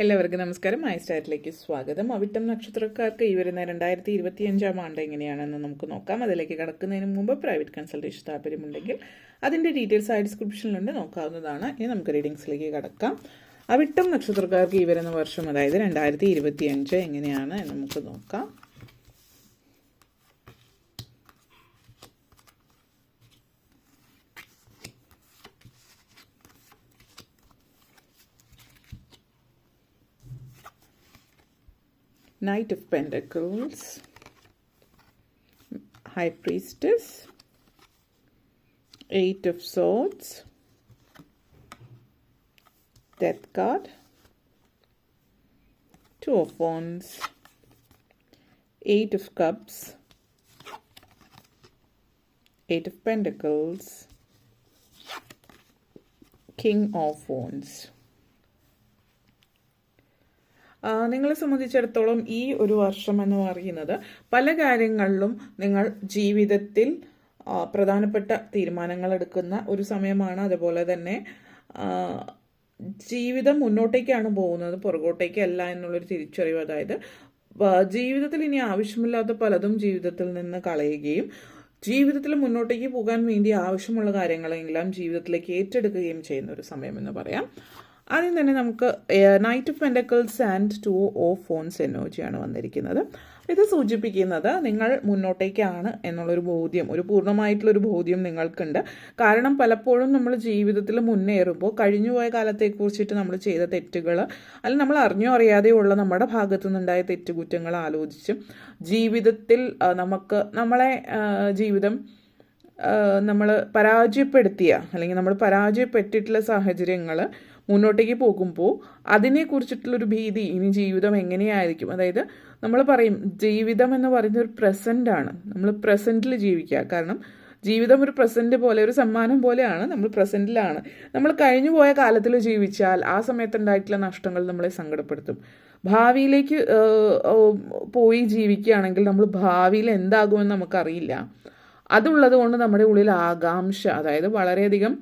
എല്ലാവർക്കും നമസ്കാരം. മൈ സ്റ്റാറ്റിലേക്ക് സ്വാഗതം. അവിട്ടം നക്ഷത്രക്കാർക്ക് ഈ വരുന്ന 2025 ആണ്ട് എങ്ങനെയാണെന്ന് നമുക്ക് നോക്കാം. അതിലേക്ക് കടക്കുന്നതിന് മുമ്പ് പ്രൈവറ്റ് കൺസൾട്ടേഷൻ താല്പര്യമുണ്ടെങ്കിൽ അതിൻ്റെ ഡീറ്റെയിൽസ് ആ ഡിസ്ക്രിപ്ഷനിലുണ്ട്, നോക്കാവുന്നതാണ്. ഇനി നമുക്ക് റീഡിങ്സിലേക്ക് കടക്കാം. അവിട്ടം നക്ഷത്രക്കാർക്ക് ഈ വരുന്ന വർഷം, അതായത് 2025 എങ്ങനെയാണ് എന്ന് നമുക്ക് നോക്കാം. Knight of Pentacles, High Priestess, Eight of Swords, Death card, Two of Wands, Eight of Cups, Eight of Pentacles, King of Wands. നിങ്ങളെ സംബന്ധിച്ചിടത്തോളം ഈ ഒരു വർഷം എന്ന് പറയുന്നത് പല കാര്യങ്ങളിലും നിങ്ങൾ ജീവിതത്തിൽ പ്രധാനപ്പെട്ട തീരുമാനങ്ങൾ എടുക്കുന്ന ഒരു സമയമാണ്. അതുപോലെ തന്നെ ജീവിതം മുന്നോട്ടേക്കാണ് പോകുന്നത്, പുറകോട്ടേക്കല്ല എന്നുള്ളൊരു തിരിച്ചറിവ്. അതായത് ജീവിതത്തിൽ ഇനി ആവശ്യമില്ലാത്ത പലതും ജീവിതത്തിൽ നിന്ന് കളയുകയും ജീവിതത്തിൽ മുന്നോട്ടേക്ക് പോകാൻ വേണ്ടി ആവശ്യമുള്ള കാര്യങ്ങളെല്ലാം ജീവിതത്തിലേക്ക് ഏറ്റെടുക്കുകയും ചെയ്യുന്ന ഒരു സമയമെന്ന് പറയാം. ആദ്യം തന്നെ നമുക്ക് knight of pentacles and two of phones എനർജിയാണ് വന്നിരിക്കുന്നത്. ഇത് സൂചിപ്പിക്കുന്നത് നിങ്ങൾ മുന്നോട്ടേക്കാണ് എന്നുള്ളൊരു ബോധ്യം, ഒരു പൂർണ്ണമായിട്ടുള്ളൊരു ബോധ്യം നിങ്ങൾക്കുണ്ട്. കാരണം പലപ്പോഴും നമ്മൾ ജീവിതത്തിൽ മുന്നേറുമ്പോൾ കഴിഞ്ഞുപോയ കാലത്തെക്കുറിച്ചിട്ട് നമ്മൾ ചെയ്ത തെറ്റുകൾ, അല്ലെങ്കിൽ നമ്മൾ അറിഞ്ഞോ അറിയാതെയോ ഉള്ള നമ്മുടെ ഭാഗത്തു നിന്നുണ്ടായ തെറ്റുകുറ്റങ്ങൾ ആലോചിച്ചും ജീവിതത്തിൽ നമ്മളെ ജീവിതം നമ്മൾ പരാജയപ്പെടുത്തിയ അല്ലെങ്കിൽ നമ്മൾ പരാജയപ്പെട്ടിട്ടുള്ള സാഹചര്യങ്ങൾ മുന്നോട്ടേക്ക് പോകുമ്പോൾ അതിനെക്കുറിച്ചിട്ടുള്ളൊരു ഭീതി, ഇനി ജീവിതം എങ്ങനെയായിരിക്കും. അതായത് നമ്മൾ പറയും ജീവിതം എന്ന് പറയുന്നത് ഒരു പ്രസൻ്റാണ്, നമ്മൾ പ്രസൻറ്റിൽ ജീവിക്കുക. കാരണം ജീവിതം ഒരു പ്രസൻറ്റ് പോലെ, ഒരു സമ്മാനം പോലെയാണ്. നമ്മൾ പ്രസൻറ്റിലാണ്. നമ്മൾ കഴിഞ്ഞു പോയ കാലത്തിൽ ജീവിച്ചാൽ ആ സമയത്തുണ്ടായിട്ടുള്ള നഷ്ടങ്ങൾ നമ്മളെ സങ്കടപ്പെടുത്തും. ഭാവിയിലേക്ക് പോയി ജീവിക്കുകയാണെങ്കിൽ നമ്മൾ ഭാവിയിൽ എന്താകുമെന്ന് നമുക്കറിയില്ല. അതുള്ളത് കൊണ്ട് നമ്മുടെ ഉള്ളിൽ ആകാംക്ഷ, അതായത് വളരെയധികം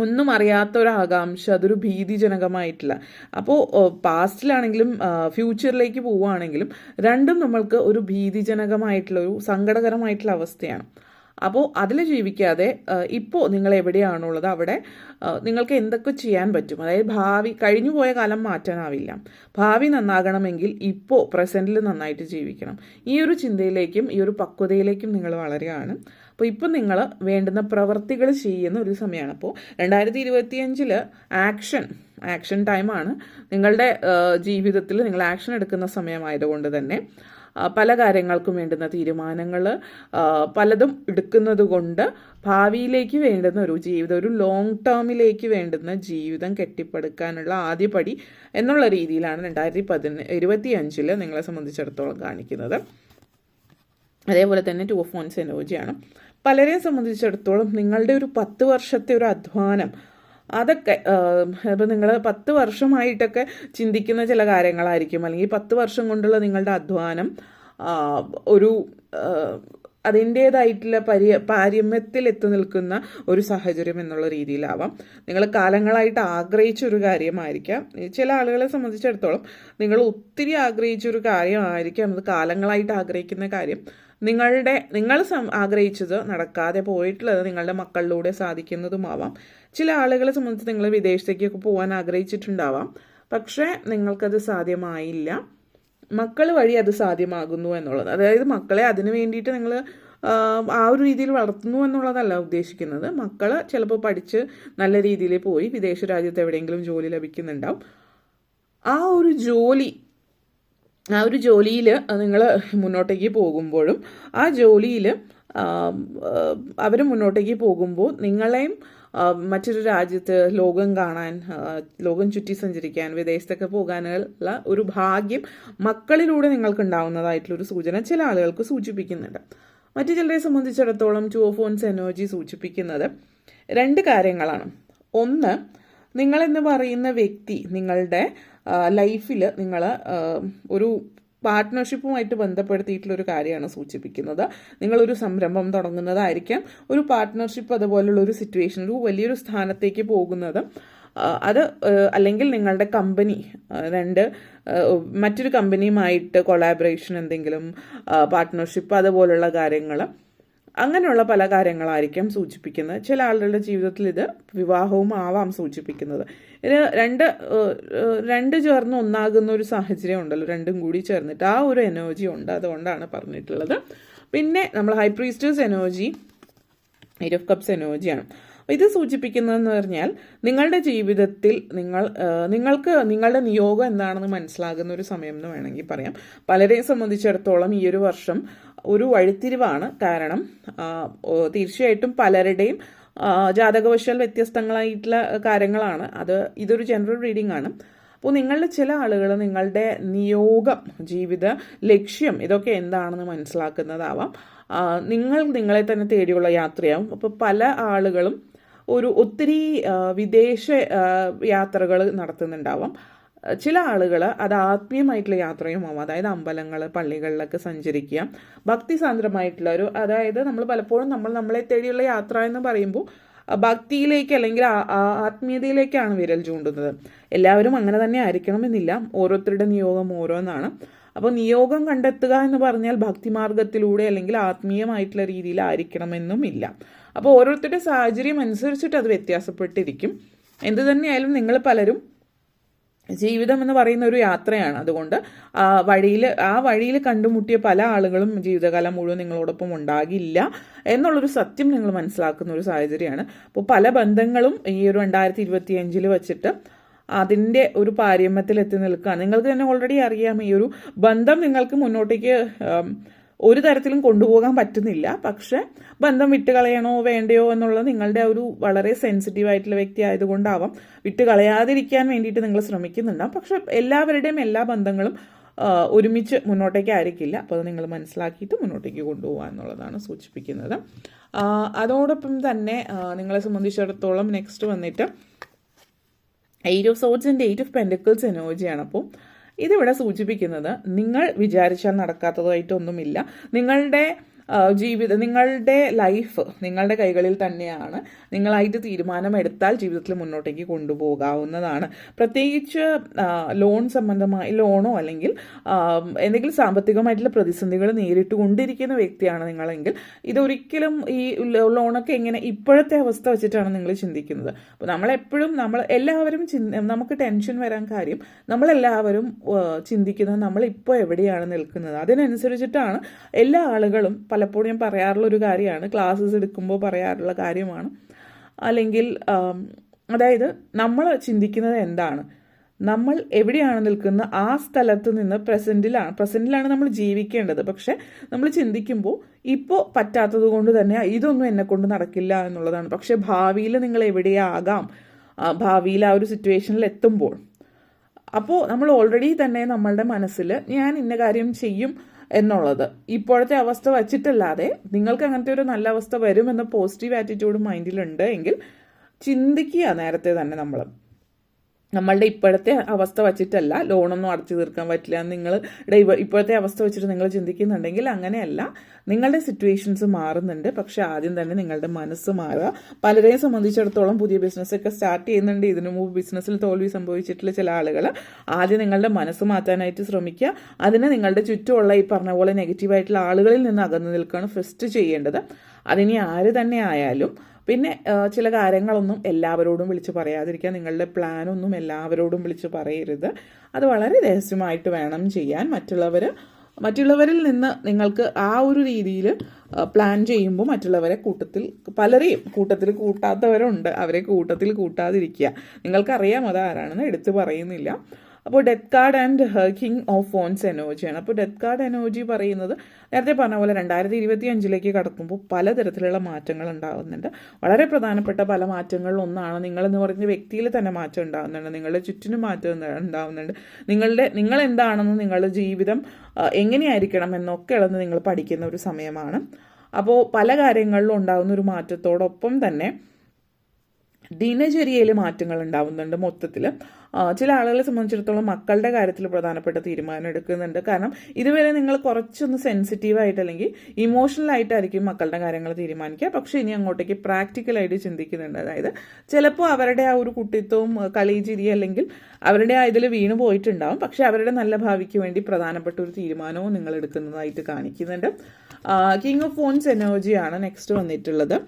ഒന്നും അറിയാത്ത ഒരു ആകാംക്ഷ, അതൊരു ഭീതിജനകമായിട്ടില്ല. അപ്പോൾ പാസ്റ്റിലാണെങ്കിലും ഫ്യൂച്ചറിലേക്ക് പോവുകയാണെങ്കിലും രണ്ടും നമ്മൾക്ക് ഒരു ഭീതിജനകമായിട്ടുള്ള, ഒരു സങ്കടകരമായിട്ടുള്ള അവസ്ഥയാണ്. അപ്പോൾ അതിൽ ജീവിക്കാതെ ഇപ്പോൾ നിങ്ങൾ എവിടെയാണുള്ളത് അവിടെ നിങ്ങൾക്ക് എന്തൊക്കെ ചെയ്യാൻ പറ്റും. അതായത് കഴിഞ്ഞു പോയ കാലം മാറ്റാനാവില്ല. ഭാവി നന്നാകണമെങ്കിൽ ഇപ്പോൾ പ്രസൻറ്റിൽ നന്നായിട്ട് ജീവിക്കണം. ഈ ഒരു ചിന്തയിലേക്കും ഈ ഒരു പക്വതയിലേക്കും നിങ്ങൾ വളരുകയാണ്. അപ്പോൾ ഇപ്പം നിങ്ങൾ വേണ്ടുന്ന പ്രവർത്തികൾ ചെയ്യുന്ന ഒരു സമയമാണ്. അപ്പോൾ 2025 ആക്ഷൻ ടൈമാണ്. നിങ്ങളുടെ ജീവിതത്തിൽ നിങ്ങൾ ആക്ഷൻ എടുക്കുന്ന സമയമായതുകൊണ്ട് തന്നെ പല കാര്യങ്ങൾക്കും വേണ്ടുന്ന തീരുമാനങ്ങൾ പലതും എടുക്കുന്നത് കൊണ്ട് ഭാവിയിലേക്ക് വേണ്ടുന്ന ഒരു ജീവിതം, ഒരു ലോങ് ടേമിലേക്ക് വേണ്ടുന്ന ജീവിതം കെട്ടിപ്പടുക്കാനുള്ള ആദ്യപടി എന്നുള്ള രീതിയിലാണ് 2025 നിങ്ങളെ സംബന്ധിച്ചിടത്തോളം കാണിക്കുന്നത്. അതേപോലെ തന്നെ ടു ഓഫ് വൺസ് എനർജിയാണ്. പലരെയും സംബന്ധിച്ചിടത്തോളം നിങ്ങളുടെ ഒരു 10 വർഷത്തെ ഒരു അധ്വാനം, അതൊക്കെ ഇപ്പം നിങ്ങൾ 10 വർഷമായിട്ടൊക്കെ ചിന്തിക്കുന്ന ചില കാര്യങ്ങളായിരിക്കും, അല്ലെങ്കിൽ 10 വർഷം കൊണ്ടുള്ള നിങ്ങളുടെ അധ്വാനം ഒരു അതിൻ്റേതായിട്ടുള്ള പാരമ്യത്തിൽ എത്തി നിൽക്കുന്ന ഒരു സാഹചര്യം എന്നുള്ള രീതിയിലാവാം. നിങ്ങൾ കാലങ്ങളായിട്ട് ആഗ്രഹിച്ചൊരു കാര്യമായിരിക്കാം. ചില ആളുകളെ സംബന്ധിച്ചിടത്തോളം നിങ്ങൾ ഒത്തിരി ആഗ്രഹിച്ചൊരു കാര്യമായിരിക്കാം അത് കാലങ്ങളായിട്ട് ആഗ്രഹിക്കുന്ന കാര്യം. നിങ്ങൾ ആഗ്രഹിച്ചത് നടക്കാതെ പോയിട്ടുള്ളത് നിങ്ങളുടെ മക്കളിലൂടെ സാധിക്കുന്നതുമാവാം. ചില ആളുകളെ സംബന്ധിച്ച് നിങ്ങൾ വിദേശത്തേക്കൊക്കെ പോകാൻ ആഗ്രഹിച്ചിട്ടുണ്ടാവാം, പക്ഷേ നിങ്ങൾക്കത് സാധ്യമായില്ല. മക്കൾ വഴി അത് സാധ്യമാകുന്നു എന്നുള്ളത്, അതായത് മക്കളെ അതിന് വേണ്ടിയിട്ട് നിങ്ങൾ ആ ഒരു രീതിയിൽ വളർത്തുന്നു എന്നുള്ളതല്ല ഉദ്ദേശിക്കുന്നത്. മക്കൾ ചിലപ്പോൾ പഠിച്ച് നല്ല രീതിയിൽ പോയി വിദേശ രാജ്യത്ത് എവിടെയെങ്കിലും ജോലി ലഭിക്കുന്നുണ്ടാവും. ആ ഒരു ജോലിയിൽ നിങ്ങൾ മുന്നോട്ടേക്ക് പോകുമ്പോഴും ആ ജോലിയിൽ അവർ മുന്നോട്ടേക്ക് പോകുമ്പോൾ നിങ്ങളെയും മറ്റൊരു രാജ്യത്ത് ലോകം കാണാൻ, ലോകം ചുറ്റി സഞ്ചരിക്കാൻ, വിദേശത്തൊക്കെ പോകാനുള്ള ഒരു ഭാഗ്യം മക്കളിലൂടെ നിങ്ങൾക്ക് ഉണ്ടാവുന്നതായിട്ടുള്ളൊരു സൂചന ചില ആളുകൾക്ക് സൂചിപ്പിക്കുന്നുണ്ട്. മറ്റു ചിലരെ സംബന്ധിച്ചിടത്തോളം ടു ഓഫ് വൺസ് എനർജി സൂചിപ്പിക്കുന്നത് 2 കാര്യങ്ങളാണ്. ഒന്ന്, നിങ്ങളെന്ന് പറയുന്ന വ്യക്തി നിങ്ങളുടെ ലൈഫിൽ നിങ്ങൾ ഒരു പാർട്ട്ണർഷിപ്പുമായിട്ട് ബന്ധപ്പെടുത്തിയിട്ടുള്ളൊരു കാര്യമാണ് സൂചിപ്പിക്കുന്നത്. നിങ്ങളൊരു സംരംഭം തുടങ്ങുന്നതായിരിക്കാം, ഒരു പാർട്ട്ണർഷിപ്പ് അതുപോലുള്ള ഒരു സിറ്റുവേഷൻ, ഒരു വലിയൊരു സ്ഥാനത്തേക്ക് പോകുന്നത് അത് അല്ലെങ്കിൽ നിങ്ങളുടെ കമ്പനി മറ്റൊരു കമ്പനിയുമായിട്ട് കൊളാബറേഷൻ, എന്തെങ്കിലും പാർട്ട്ണർഷിപ്പ്, അതുപോലുള്ള കാര്യങ്ങൾ, അങ്ങനെയുള്ള പല കാര്യങ്ങളായിരിക്കും സൂചിപ്പിക്കുന്നത്. ചില ആളുകളുടെ ജീവിതത്തിൽ ഇത് വിവാഹവും ആവാം സൂചിപ്പിക്കുന്നത്. ഇത് രണ്ട് ചേർന്ന് ഒന്നാകുന്ന ഒരു സാഹചര്യം ഉണ്ടല്ലോ, രണ്ടും കൂടി ചേർന്നിട്ട് ആ ഒരു എനർജി ഉണ്ട്, അതുകൊണ്ടാണ് പറഞ്ഞിട്ടുള്ളത്. പിന്നെ നമ്മൾ high priestess energy, 8 of cups എനർജിയാണ്. ഇത് സൂചിപ്പിക്കുന്നതെന്ന് പറഞ്ഞാൽ നിങ്ങളുടെ ജീവിതത്തിൽ നിങ്ങൾക്ക് നിങ്ങളുടെ നിയോഗം എന്താണെന്ന് മനസ്സിലാകുന്ന ഒരു സമയം എന്ന് വേണമെങ്കിൽ പറയാം. പലരെയും സംബന്ധിച്ചിടത്തോളം ഈ ഒരു വർഷം ഒരു വഴിത്തിരിവാണ്. കാരണം തീർച്ചയായിട്ടും പലരുടെയും ജാതകവശാൽ വ്യത്യസ്തങ്ങളായിട്ടുള്ള കാര്യങ്ങളാണ്. ഇതൊരു ജനറൽ റീഡിംഗ് ആണ്. അപ്പോൾ നിങ്ങളുടെ ചില ആളുകൾ നിങ്ങളുടെ നിയോഗം, ജീവിത ലക്ഷ്യം ഇതൊക്കെ എന്താണെന്ന് മനസ്സിലാക്കുന്നതാവാം. നിങ്ങളെ തന്നെ തേടിയുള്ള യാത്രയാവും. അപ്പോൾ പല ആളുകളും ഒത്തിരി വിദേശ യാത്രകൾ നടത്തുന്നുണ്ടാവാം. ചില ആളുകൾ അത് ആത്മീയമായിട്ടുള്ള യാത്രയും ആവാം. അതായത് അമ്പലങ്ങൾ, പള്ളികളിലൊക്കെ സഞ്ചരിക്കുക, ഭക്തിസാന്ദ്രമായിട്ടുള്ള അതായത് നമ്മൾ പലപ്പോഴും നമ്മളെ തേടിയുള്ള യാത്ര എന്ന് പറയുമ്പോൾ ഭക്തിയിലേക്ക് അല്ലെങ്കിൽ ആത്മീയതയിലേക്കാണ് വിരൽ ചൂണ്ടുന്നത്. എല്ലാവരും അങ്ങനെ തന്നെ ആയിരിക്കണമെന്നില്ല. ഓരോരുത്തരുടെ നിയോഗം ഓരോന്നാണ്. അപ്പോൾ നിയോഗം കണ്ടെത്തുക എന്ന് പറഞ്ഞാൽ ഭക്തിമാർഗത്തിലൂടെ അല്ലെങ്കിൽ ആത്മീയമായിട്ടുള്ള രീതിയിലായിരിക്കണമെന്നും ഇല്ല. അപ്പോൾ ഓരോരുത്തരുടെ സാഹചര്യം അനുസരിച്ചിട്ട് അത് വ്യത്യാസപ്പെട്ടിരിക്കും. എന്ത് തന്നെയായാലും നിങ്ങൾ പലരും ജീവിതം എന്ന് പറയുന്ന ഒരു യാത്രയാണ്. അതുകൊണ്ട് ആ വഴിയിൽ കണ്ടുമുട്ടിയ പല ആളുകളും ജീവിതകാലം മുഴുവൻ നിങ്ങളോടൊപ്പം ഉണ്ടാകില്ല എന്നുള്ളൊരു സത്യം നിങ്ങൾ മനസ്സിലാക്കുന്ന ഒരു സാഹചര്യമാണ്. അപ്പോൾ പല ബന്ധങ്ങളും ഈ ഒരു 2025 വെച്ചിട്ട് അതിൻ്റെ ഒരു പാരമ്യത്തിൽ എത്തി നിൽക്കുകയാണ്. നിങ്ങൾക്ക് തന്നെ ഓൾറെഡി അറിയാം, ഈ ഒരു ബന്ധം നിങ്ങൾക്ക് മുന്നോട്ടേക്ക് ഒരു തരത്തിലും കൊണ്ടുപോകാൻ പറ്റുന്നില്ല. പക്ഷെ ബന്ധം വിട്ടുകളയണോ വേണ്ടയോ എന്നുള്ളത് നിങ്ങളുടെ ഒരു വളരെ സെൻസിറ്റീവ് ആയിട്ടുള്ള വ്യക്തി ആയതുകൊണ്ടാവാം. വിട്ടുകളയാതിരിക്കാൻ വേണ്ടിയിട്ട് നിങ്ങൾ ശ്രമിക്കുന്നുണ്ടാവും. പക്ഷെ എല്ലാവരുടെയും എല്ലാ ബന്ധങ്ങളും ഒരുമിച്ച് മുന്നോട്ടേക്ക് ആയിരിക്കില്ല. അപ്പോൾ അത് നിങ്ങൾ മനസ്സിലാക്കിയിട്ട് മുന്നോട്ടേക്ക് കൊണ്ടുപോകുക എന്നുള്ളതാണ് സൂചിപ്പിക്കുന്നത്. അതോടൊപ്പം തന്നെ നിങ്ങളെ സംബന്ധിച്ചിടത്തോളം നെക്സ്റ്റ് വന്നിട്ട് 8 of swords and 8 of pentacles എനർജിയാണ്. അപ്പോൾ ഇതിവിടെ സൂചിപ്പിക്കുന്നത് നിങ്ങൾ വിചാരിച്ചാൽ നടക്കാത്തതായിട്ടൊന്നുമില്ല. നിങ്ങളുടെ നിങ്ങളുടെ ലൈഫ് നിങ്ങളുടെ കൈകളിൽ തന്നെയാണ്. നിങ്ങളായിട്ട് തീരുമാനമെടുത്താൽ ജീവിതത്തിൽ മുന്നോട്ടേക്ക് കൊണ്ടുപോകാവുന്നതാണ്. പ്രത്യേകിച്ച് ലോണോ അല്ലെങ്കിൽ എന്തെങ്കിലും സാമ്പത്തികമായിട്ടുള്ള പ്രതിസന്ധികൾ നേരിട്ട് കൊണ്ടിരിക്കുന്ന വ്യക്തിയാണ് നിങ്ങളെങ്കിൽ ഇതൊരിക്കലും ഈ ലോണൊക്കെ എങ്ങനെ ഇപ്പോഴത്തെ അവസ്ഥ വെച്ചിട്ടാണ് നിങ്ങൾ ചിന്തിക്കുന്നത്. അപ്പോൾ എല്ലാവരും നമുക്ക് ടെൻഷൻ വരാൻ കാര്യം നമ്മളെല്ലാവരും ചിന്തിക്കുന്നത് നമ്മളിപ്പോൾ എവിടെയാണ് നിൽക്കുന്നത്. അതിനനുസരിച്ചിട്ടാണ് എല്ലാ ആളുകളും പലപ്പോഴും ഞാൻ പറയാറുള്ള ഒരു കാര്യമാണ്, ക്ലാസ്സസ് എടുക്കുമ്പോൾ പറയാറുള്ള കാര്യമാണ്. അല്ലെങ്കിൽ അതായത് നമ്മൾ ചിന്തിക്കുന്നത് നമ്മൾ എവിടെയാണ് നിൽക്കുന്നത് ആ സ്ഥലത്ത് നിന്ന് പ്രസൻറ്റിലാണ് നമ്മൾ ജീവിക്കേണ്ടത്. പക്ഷെ നമ്മൾ ചിന്തിക്കുമ്പോൾ ഇപ്പോൾ പറ്റാത്തത് കൊണ്ട് തന്നെ ഇതൊന്നും എന്നെ കൊണ്ട് നടക്കില്ല എന്നുള്ളതാണ്. പക്ഷെ ഭാവിയിൽ നിങ്ങൾ എവിടെയാകാം, ഭാവിയിൽ ആ ഒരു സിറ്റുവേഷനിൽ എത്തുമ്പോൾ അപ്പോൾ നമ്മൾ ഓൾറെഡി തന്നെ നമ്മളുടെ മനസ്സിൽ ഞാൻ ഇന്ന കാര്യം ചെയ്യും എന്നുള്ളത് ഇപ്പോഴത്തെ അവസ്ഥ വച്ചിട്ടല്ലാതെ നിങ്ങൾക്ക് അങ്ങനത്തെ ഒരു നല്ല അവസ്ഥ വരുമെന്ന പോസിറ്റീവ് ആറ്റിറ്റ്യൂഡ് മൈൻഡിലുണ്ട് എങ്കിൽ ചിന്തിക്കുക നേരത്തെ തന്നെ നമ്മളുടെ ഇപ്പോഴത്തെ അവസ്ഥ വച്ചിട്ടല്ല, ലോണൊന്നും അടച്ചു തീർക്കാൻ പറ്റില്ല നിങ്ങളുടെ ഇപ്പോഴത്തെ അവസ്ഥ വെച്ചിട്ട് നിങ്ങൾ ചിന്തിക്കുന്നുണ്ടെങ്കിൽ അങ്ങനെയല്ല. നിങ്ങളുടെ സിറ്റുവേഷൻസ് മാറുന്നുണ്ട്. പക്ഷെ ആദ്യം തന്നെ നിങ്ങളുടെ മനസ്സ് മാറുക. പലരെയും സംബന്ധിച്ചിടത്തോളം പുതിയ ബിസിനസ്സൊക്കെ സ്റ്റാർട്ട് ചെയ്യുന്നുണ്ട്. ഇതിനു മുമ്പ് ബിസിനസ്സിൽ തോൽവി സംഭവിച്ചിട്ടുള്ള ചില ആളുകൾ ആദ്യം നിങ്ങളുടെ മനസ്സ് മാറ്റാനായിട്ട് ശ്രമിക്കുക. അതിന് നിങ്ങളുടെ ചുറ്റുമുള്ള ഈ പറഞ്ഞ പോലെ നെഗറ്റീവായിട്ടുള്ള ആളുകളിൽ നിന്ന് അകന്നു നിൽക്കുകയാണ് ഫസ്റ്റ് ചെയ്യേണ്ടത്. അതിനി ആര് തന്നെ ആയാലും. പിന്നെ ചില കാര്യങ്ങളൊന്നും എല്ലാവരോടും വിളിച്ച് പറയാതിരിക്കുക. നിങ്ങളുടെ പ്ലാനൊന്നും എല്ലാവരോടും വിളിച്ച് പറയരുത്. അത് വളരെ രഹസ്യമായിട്ട് വേണം ചെയ്യാൻ. മറ്റുള്ളവരിൽ നിന്ന് നിങ്ങൾക്ക് ആ ഒരു രീതിയിൽ പ്ലാൻ ചെയ്യുമ്പോൾ മറ്റുള്ളവരെ പലരെയും കൂട്ടത്തിൽ കൂട്ടാത്തവരുണ്ട്. അവരെ കൂട്ടത്തിൽ കൂട്ടാതിരിക്കുക. നിങ്ങൾക്കറിയാം അതാരാണെന്ന് എടുത്തു പറയുന്നില്ല. അപ്പോൾ death card and king of phones എനർജിയാണ്. അപ്പോൾ ഡെത്ത് കാർഡ് എനർജി പറയുന്നത് നേരത്തെ പറഞ്ഞ പോലെ 2025 കടക്കുമ്പോൾ പലതരത്തിലുള്ള മാറ്റങ്ങൾ ഉണ്ടാകുന്നുണ്ട്. വളരെ പ്രധാനപ്പെട്ട പല മാറ്റങ്ങളിലൊന്നാണ് നിങ്ങളെന്ന് പറയുന്ന വ്യക്തിയിൽ തന്നെ മാറ്റം ഉണ്ടാകുന്നുണ്ട്. നിങ്ങളുടെ ചുറ്റിനും മാറ്റം ഉണ്ടാകുന്നുണ്ട്. നിങ്ങൾ എന്താണെന്നും നിങ്ങളുടെ ജീവിതം എങ്ങനെയായിരിക്കണം എന്നൊക്കെ ഉള്ളത് നിങ്ങൾ പഠിക്കുന്ന ഒരു സമയമാണ്. അപ്പോൾ പല കാര്യങ്ങളിലും ഉണ്ടാകുന്ന ഒരു മാറ്റത്തോടൊപ്പം തന്നെ ദിനചര്യയിൽ മാറ്റങ്ങൾ ഉണ്ടാവുന്നുണ്ട് മൊത്തത്തിൽ. ചില ആളുകളെ സംബന്ധിച്ചിടത്തോളം മക്കളുടെ കാര്യത്തിൽ പ്രധാനപ്പെട്ട തീരുമാനം എടുക്കുന്നുണ്ട്. കാരണം ഇതുവരെ നിങ്ങൾ കുറച്ചൊന്ന് സെൻസിറ്റീവായിട്ട് അല്ലെങ്കിൽ ഇമോഷണലായിട്ടായിരിക്കും മക്കളുടെ കാര്യങ്ങൾ തീരുമാനിക്കുക. പക്ഷേ ഇനി അങ്ങോട്ടേക്ക് പ്രാക്ടിക്കലായിട്ട് ചിന്തിക്കുന്നുണ്ട്. അതായത് ചിലപ്പോൾ അവരുടെ ആ ഒരു കുട്ടിത്വവും കളി ചിരി അല്ലെങ്കിൽ അവരുടെ ആ ഇതിൽ വീണ് പോയിട്ടുണ്ടാവും. പക്ഷേ അവരുടെ നല്ല ഭാവിക്ക് വേണ്ടി പ്രധാനപ്പെട്ട ഒരു തീരുമാനവും നിങ്ങൾ എടുക്കുന്നതായിട്ട് കാണിക്കുന്നുണ്ട്. കിങ് ഓഫ് ഫോൺസ് എനർജിയാണ് നെക്സ്റ്റ് വന്നിട്ടുള്ളത്.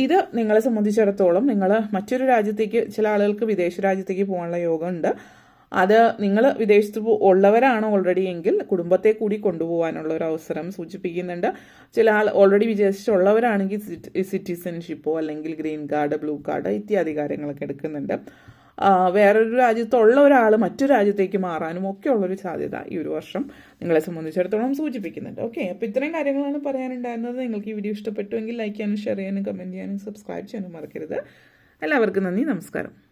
ഇത് നിങ്ങളെ സംബന്ധിച്ചിടത്തോളം നിങ്ങൾ മറ്റൊരു രാജ്യത്തേക്ക്, ചില ആളുകൾക്ക് വിദേശ രാജ്യത്തേക്ക് പോകാനുള്ള യോഗമുണ്ട്. അത് നിങ്ങൾ വിദേശത്ത് ഉള്ളവരാണ് ഓൾറെഡി എങ്കിൽ കുടുംബത്തെ കൂടി കൊണ്ടുപോകാനുള്ള ഒരു അവസരം സൂചിപ്പിക്കുന്നുണ്ട്. ചില ആൾ ഓൾറെഡി വിദേശത്തുള്ളവരാണെങ്കിൽ സിറ്റിസൺഷിപ്പോ അല്ലെങ്കിൽ ഗ്രീൻ കാർഡ്, ബ്ലൂ കാർഡ് ഇത്യാദി കാര്യങ്ങളൊക്കെ എടുക്കുന്നുണ്ട്. വേറൊരു രാജ്യത്തുള്ള ഒരാൾ മറ്റു രാജ്യത്തേക്ക് മാറാനും ഒക്കെ ഉള്ളൊരു സാധ്യത ഈ ഒരു വർഷം നിങ്ങളെ സംബന്ധിച്ചിടത്തോളം സൂചിപ്പിക്കുന്നുണ്ട്. ഓക്കെ, അപ്പോൾ ഇത്രയും കാര്യങ്ങളാണ് പറയാനുണ്ടായിരുന്നത്. നിങ്ങൾക്ക് ഈ വീഡിയോ ഇഷ്ടപ്പെട്ടുവെങ്കിൽ ലൈക്ക് ചെയ്യാനും ഷെയർ ചെയ്യാനും കമൻറ്റ് ചെയ്യാനും സബ്സ്ക്രൈബ് ചെയ്യാനും മറക്കരുത്. എല്ലാവർക്കും നന്ദി, നമസ്കാരം.